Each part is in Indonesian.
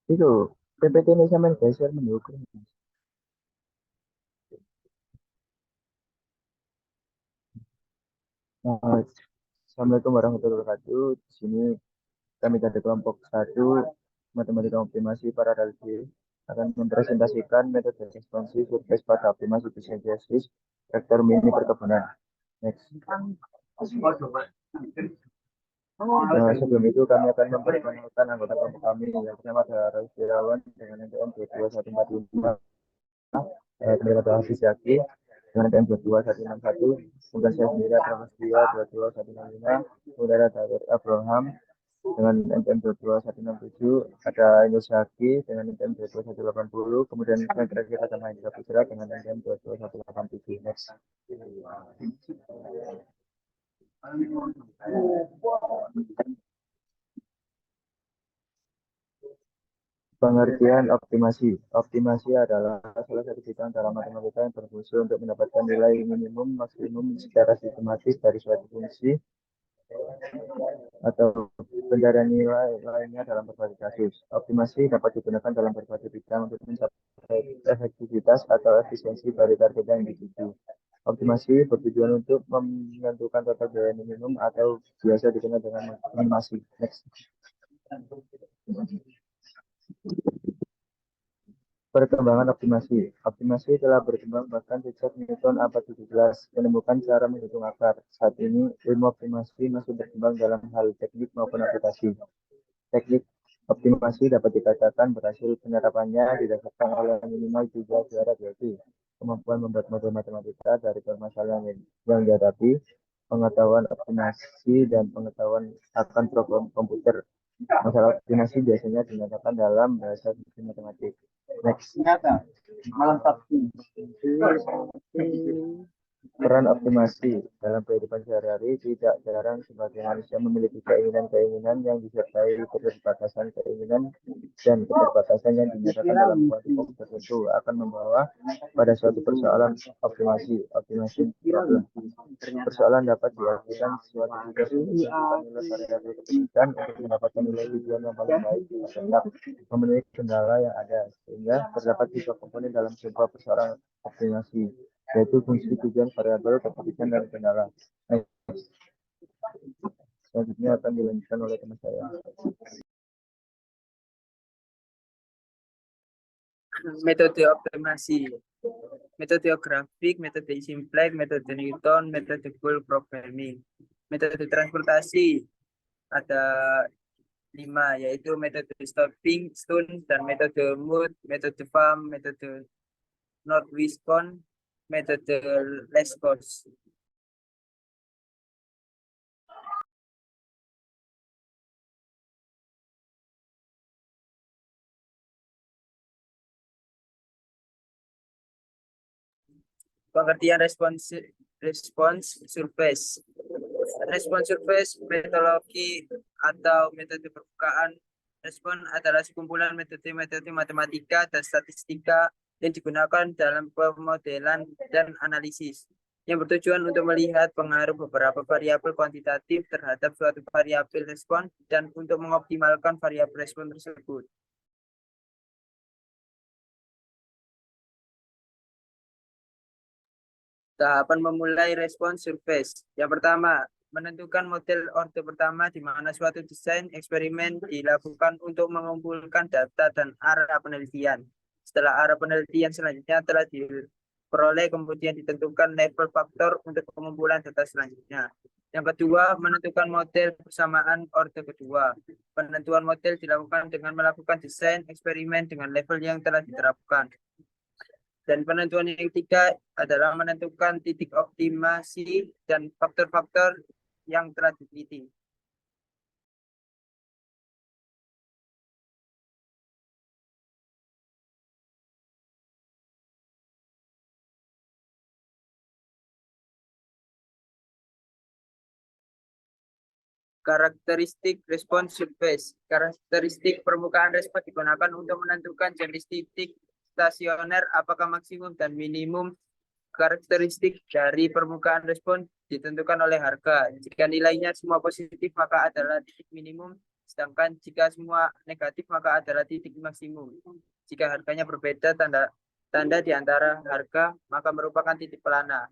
Itu PPT ini sampai geser mendukung. Nah, Assalamualaikum warahmatullahi wabarakatuh. Di sini kami dari kelompok satu matematika optimasi para dalgi akan mempresentasikan metode responsif berbasis pada optimasi sintesis vektor mini perkebunan. Next. Sebelum itu kami akan memperkenalkan anggota kelompok kami yang pertama adalah Roy Sirawan dengan NPM 22145, kemudian ada Hafiz Yaki dengan NPM 22161, kemudian saya sendiri adalah Mas Dia 22165, kemudian ada Abraham dengan NPM 22167, ada Yunus Haki dengan NPM 22180, kemudian saya terakhir ada Mahendra Putra dengan NPM 22187. Next. Pengertian optimasi. Optimasi adalah salah satu bidang dalam matematika yang berfungsi untuk mendapatkan nilai minimum maksimum secara sistematis dari suatu fungsi atau pencarian nilai lainnya dalam berbagai kasus. Optimasi dapat digunakan dalam berbagai bidang untuk mencapai efektivitas atau efisiensi dari target yang dituju. Optimasi bertujuan untuk menentukan total biaya minimum atau biasa dikenal dengan minimasi. Next. Perkembangan optimasi. Optimasi telah berkembang bahkan sejak Newton abad 17 menemukan cara menghitung akar. Saat ini, ilmu optimasi masih berkembang dalam hal teknik maupun aplikasi. Teknik optimasi dapat dikatakan berhasil penerapannya didasarkan oleh minimal 3 syarat, yaitu kemampuan membuat model matematika dari permasalahan yang dihadapi, pengetahuan optimasi, dan pengetahuan akan program komputer. Masalah optimasi biasanya dinyatakan dalam bahasa matematik. Next. Malam Sabtu. Peran optimasi dalam kehidupan sehari-hari tidak jarang sebagai manusia memiliki keinginan-keinginan yang disertai keterbatasan keinginan dan keterbatasan yang dinyatakan dalam kelompok tertentu akan membawa pada suatu persoalan optimasi problem. Persoalan dapat diartikan suatu tugas untuk menentukan nilai variabel keputusan untuk mendapatkan nilai tujuan yang paling baik tetap memenuhi kendala yang ada, sehingga terdapat tiga komponen dalam sebuah persoalan optimasi, yaitu fungsi, tujuan, variabel, keputusan, dan kendala. Selanjutnya akan dilanjutkan oleh teman saya. Metode optimasi, metode grafik, metode simplex, metode Newton, metode goal programming. Metode transportasi ada 5, yaitu metode stepping stone dan metode mood, metode farm, metode northwest cone, metode less cost. Pengertian respons surface. Respons surface metodologi atau metode permukaan. Respon adalah sekumpulan metode-metode matematika dan statistika yang digunakan dalam pemodelan dan analisis, yang bertujuan untuk melihat pengaruh beberapa variabel kuantitatif terhadap suatu variabel respon dan untuk mengoptimalkan variabel respon tersebut. Tahapan memulai respons surface. Yang pertama, menentukan model ordo pertama di mana suatu desain eksperimen dilakukan untuk mengumpulkan data dan arah penelitian. Setelah arah penelitian selanjutnya telah diperoleh, kemudian ditentukan level faktor untuk pengumpulan data selanjutnya. Yang kedua, menentukan model persamaan ordo kedua. Penentuan model dilakukan dengan melakukan desain eksperimen dengan level yang telah diterapkan. Dan penentuan yang ketiga adalah menentukan titik optimasi dan faktor-faktor yang telah diteliti. Karakteristik respons surface. Karakteristik permukaan respons digunakan untuk menentukan jenis titik stasioner, apakah maksimum dan minimum Karakteristik dari permukaan respon ditentukan oleh harga. Jika nilainya semua positif, maka adalah titik minimum. Sedangkan jika semua negatif, maka adalah titik maksimum. Jika harganya berbeda, tanda di antara harga, maka merupakan titik pelana.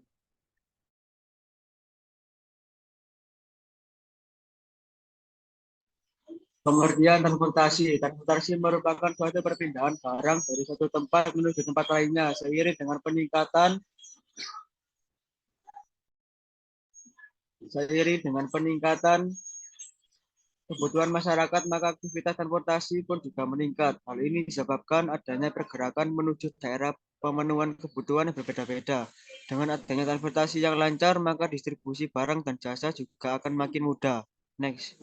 Pengertian transportasi. Transportasi merupakan suatu perpindahan barang dari satu tempat menuju tempat lainnya seiring dengan peningkatan kebutuhan masyarakat, maka aktivitas transportasi pun juga meningkat. Hal ini disebabkan adanya pergerakan menuju daerah pemenuhan kebutuhan yang berbeda-beda. Dengan adanya transportasi yang lancar, maka distribusi barang dan jasa juga akan makin mudah. Next.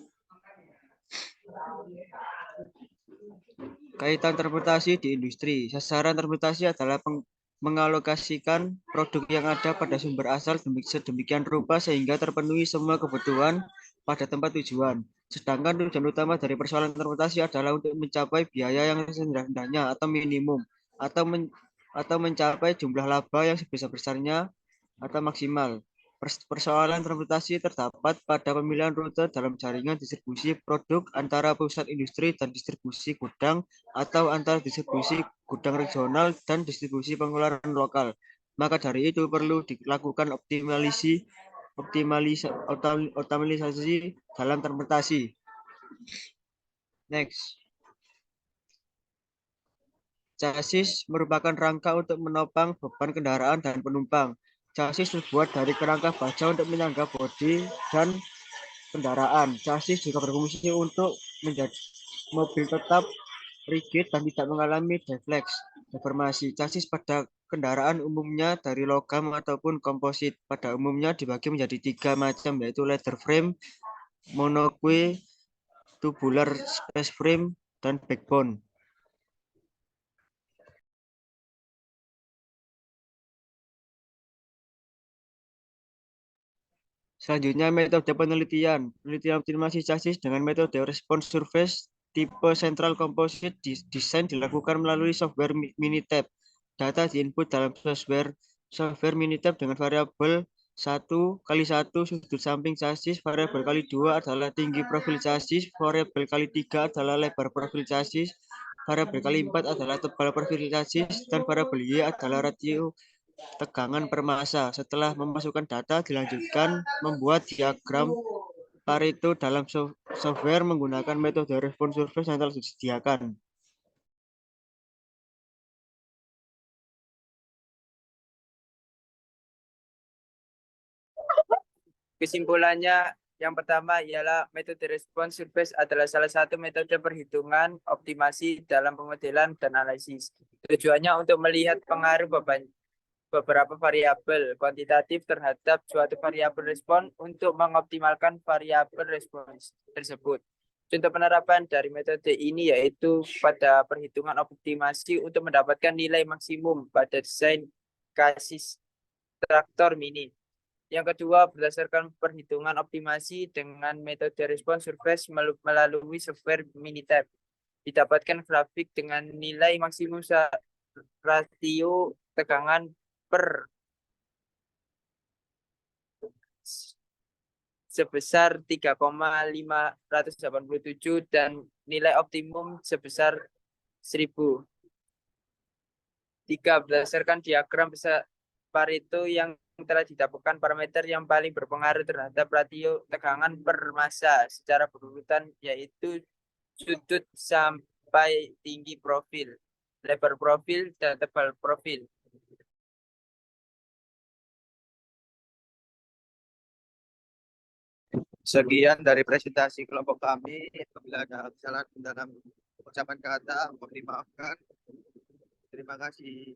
Kaitan transportasi di industri. Sasaran transportasi adalah mengalokasikan produk yang ada pada sumber asal sedemikian rupa sehingga terpenuhi semua kebutuhan pada tempat tujuan. Sedangkan tujuan utama dari persoalan transportasi adalah untuk mencapai biaya yang serendah-rendahnya atau minimum, atau mencapai jumlah laba yang sebesar-besarnya atau maksimal. Persoalan transportasi terdapat pada pemilihan rute dalam jaringan distribusi produk antara pusat industri dan distribusi gudang, atau antara distribusi gudang regional dan distribusi pengeluaran lokal. Maka dari itu perlu dilakukan optimalisasi dalam transportasi. Next. Chassis merupakan rangka untuk menopang beban kendaraan dan penumpang. Chassis terbuat dari kerangka baja untuk menyangga bodi dan kendaraan. Chassis juga berfungsi untuk menjadi mobil tetap rigid dan tidak mengalami deformasi. Chassis pada kendaraan umumnya dari logam ataupun komposit. Pada umumnya dibagi menjadi 3 macam, yaitu leather frame, monocoque, tubular space frame, dan backbone. Selanjutnya, metode penelitian. Penelitian optimasi chassis dengan metode response surface tipe central composite desain dilakukan melalui software Minitab. Data diinput dalam software Minitab dengan variabel 1x1 sudut samping chassis, variabel kali 2 adalah tinggi profil chassis, variabel kali 3 adalah lebar profil chassis, variabel kali 4 adalah tebal profil chassis, dan variabel Y adalah rasio tegangan per massa. Setelah memasukkan data, dilanjutkan membuat diagram Pareto dalam software menggunakan metode response surface yang telah disediakan. Kesimpulannya, yang pertama ialah metode response surface adalah salah satu metode perhitungan optimasi dalam pemodelan dan analisis. Tujuannya untuk melihat pengaruh beberapa variabel kuantitatif terhadap suatu variabel respon untuk mengoptimalkan variabel respons tersebut. Contoh penerapan dari metode ini yaitu pada perhitungan optimasi untuk mendapatkan nilai maksimum pada desain chassis traktor mini. Yang kedua, berdasarkan perhitungan optimasi dengan metode response surface melalui software Minitab, didapatkan grafik dengan nilai maksimum rasio tegangan per sebesar 3,587 dan nilai optimum sebesar 1000. 3. Berdasarkan diagram Pareto yang telah didapatkan parameter yang paling berpengaruh terhadap rasio tegangan per massa secara berurutan, yaitu sudut sampai tinggi profil, lebar profil, dan tebal profil. Sekian dari presentasi kelompok kami. Apabila ada kesalahan dalam ucapan kata, mohon dimaafkan. Terima kasih.